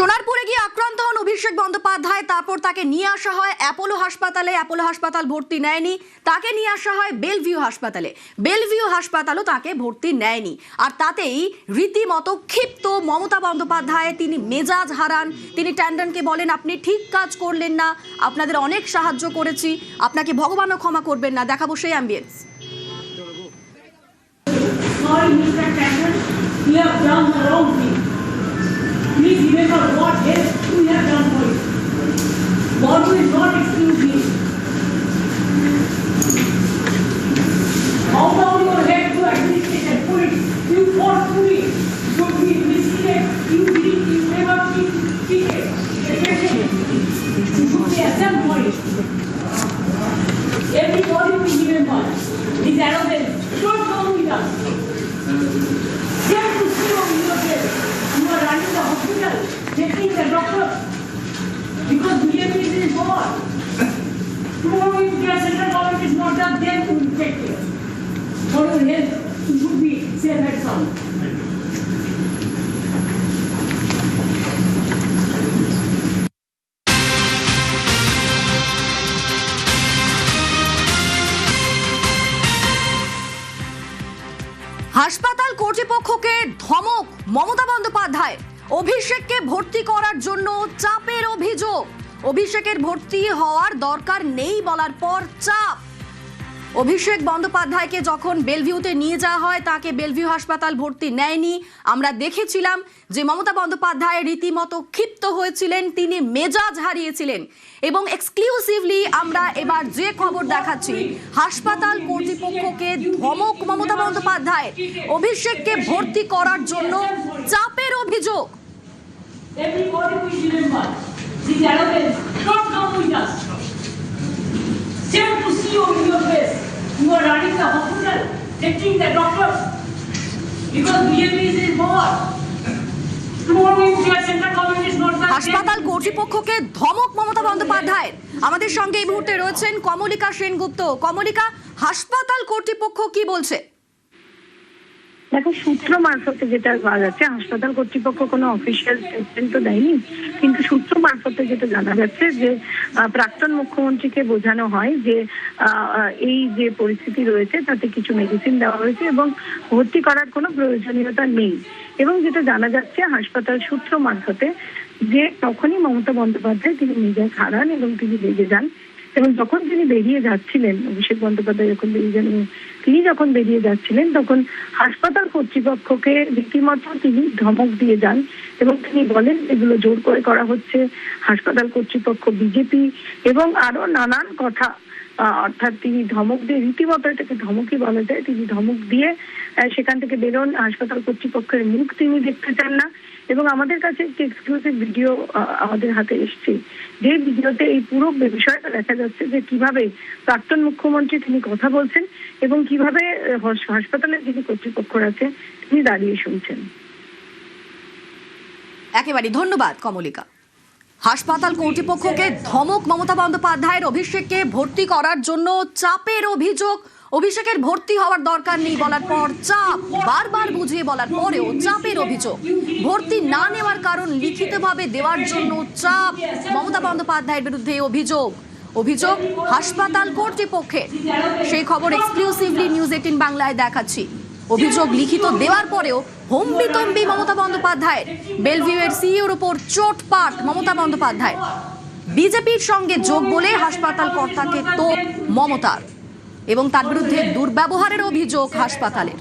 সোনারপুরে গিয়ে আক্রান্ত হন অভিষেক বন্দ্যোপাধ্যায়। তারপর তাকে নিয়ে আসা হয় অ্যাপোলো হাসপাতালে। অ্যাপোলো হাসপাতাল ভর্তি নেয়নি, তাকে নিয়ে আসা হয় বেলভিউ হাসপাতালে। বেলভিউ হাসপাতালও তাকে ভর্তি নেয়নি। আর তাতেই রীতিমতো ক্ষিপ্ত মমতা বন্দ্যোপাধ্যায়। তিনি মেজাজ হারান। তিনি ট্যান্ডনকে বলেন, আপনি ঠিক কাজ করলেন না, আপনাদের অনেক সাহায্য করেছি, আপনাকে ভগবানও ক্ষমা করবেন না। দেখাবো সেই ambience. Sorry, Mr. Tandon, you have done the wrong thing. Please remember what else we have done for you. God will not excuse you. How down your head to administration, police, you forcefully should be misleaded, you never cheated, you should be exempt for it. Everybody will remember, these arrogance, don't come with us. Same to see on your face. You are running the hospital, taking the doctor, because BJP is in power. Tomorrow if your central government is not done, then you will take care. For your health, you should be safe and sound. হাসপাতাল কর্তৃপক্ষকে ধমক মমতা বন্দ্যোপাধ্যায়। অভিষেককে ভর্তি করার জন্য চাপের অভিযোগ। অভিষেকের ভর্তি হওয়ার দরকার নেই বলার পর চাপ। অভিষেক বন্দ্যোপাধ্যায়কে যখন বেলভিউতে নিয়ে যাওয়া হয়, তাকে বেলভিউ হাসপাতাল ভর্তি নেয়নি। আমরা দেখেছিলাম যে মমতা বন্দ্যোপাধ্যায় রীতিমতো ক্ষিপ্ত হয়েছিলেন, তিনি মেজাজ হারিয়েছিলেন। এবং এক্সক্লুসিভলি আমরা এবার যে খবর দেখাচ্ছি, হাসপাতাল কর্তৃপক্ষকে ধমক মমতা বন্দ্যোপাধ্যায়। অভিষেককে ভর্তি করার জন্য চাপের অভিযোগ। Everybody will remember, these arrogance, don't come with us. Shame to see you in your face. You are running the hospital, taking the doctors, because BJP is in power. Tomorrow if your central government is not done, হাসপাতাল কর্তৃপক্ষকে ধমক মমতা বন্দ্যোপাধ্যায়ের। আমাদের সঙ্গে এই মুহূর্তে রয়েছেন কমলিকা সেনগুপ্ত। কমলিকা, হাসপাতাল কর্তৃপক্ষ কি বলছে? দেখো, সূত্র মারফতে যেটা পাওয়া যাচ্ছে, হাসপাতাল কর্তৃপক্ষ কোনো অফিসিয়াল স্টেটমেন্ট তো দেয়নি, কিন্তু সূত্র মারফতে যেটা জানা যাচ্ছে যে প্রাক্তন মুখ্যমন্ত্রীকে বোঝানো হয় যে এই যে পরিস্থিতি রয়েছে তাতে কিছু মেডিসিন দেওয়া হয়েছে এবং ভর্তি করার কোনো প্রয়োজনীয়তা নেই। এবং যেটা জানা যাচ্ছে হাসপাতাল সূত্র মারফতে, যে তখনই মমতা বন্দ্যোপাধ্যায় তিনি মেজাজ হারান এবং তিনি রেগে যান। এবং যখন তিনি বেরিয়ে যাচ্ছিলেন, অভিষেক বন্দ্যোপাধ্যায় যখন বেরিয়ে যাচ্ছিলেন, তখন হাসপাতাল কর্তৃপক্ষকে রীতিমতো তিনি ধমক দিয়ে যান এবং তিনি বলেন এগুলো জোর করে করা হচ্ছে, হাসপাতাল কর্তৃপক্ষ বিজেপি এবং আরো নানান কথা। অর্থাৎ তিনি ধমক দিয়ে, রীতিমতো এটাকে ধমকই বলা যায়, তিনি ধমক দিয়ে সেখান থেকে বেরোন। হাসপাতাল কর্তৃপক্ষের মুখ তিনি দেখতে চান না। এবং আমাদের কাছে একটি এক্সক্লুসিভ ভিডিও আমাদের হাতে এসছে, যে ভিডিওতে এই পুরো বিষয়টা দেখা যাচ্ছে যে কিভাবে প্রাক্তন মুখ্যমন্ত্রী তিনি কথা বলছেন এবং কিভাবে হাসপাতালের যিনি কর্তৃপক্ষ আছে তিনি দাঁড়িয়ে শুনছেন। একেবারে ধন্যবাদ কমলিকা। হাসপাতাল কর্তৃপক্ষকে ধমক মমতা বন্দ্যোপাধ্যায়ের। অভিষেককে ভর্তি করার জন্য চাপের অভিযোগ। অভিষেকের ভর্তি হওয়ার দরকার নেই বলার পর চাপ, বারবার বুঝিয়ে বলার পরেও চাপের অভিযোগ। ভর্তি না নেওয়ার কারণ লিখিতভাবে দেওয়ার জন্য চাপ মমতা বন্দ্যোপাধ্যায়ের বিরুদ্ধে অভিযোগ হাসপাতাল কর্তৃপক্ষের। সেই খবর এক্সক্লুসিভলি নিউজ 18 বাংলায় দেখাচ্ছি। অভিযোগ লিখিত দেওয়ার পরেও হম্বিতম্বি মমতা বন্দ্যোপাধ্যায়ের। বেলভিউ এর সিইওর উপর চোটপাট মমতা বন্দ্যোপাধ্যায়। বিজেপির সঙ্গে যোগ বলে হাসপাতাল কর্তাকে তোপ মমতার এবং তার বিরুদ্ধে দুর্ব্যবহারের অভিযোগ হাসপাতালের।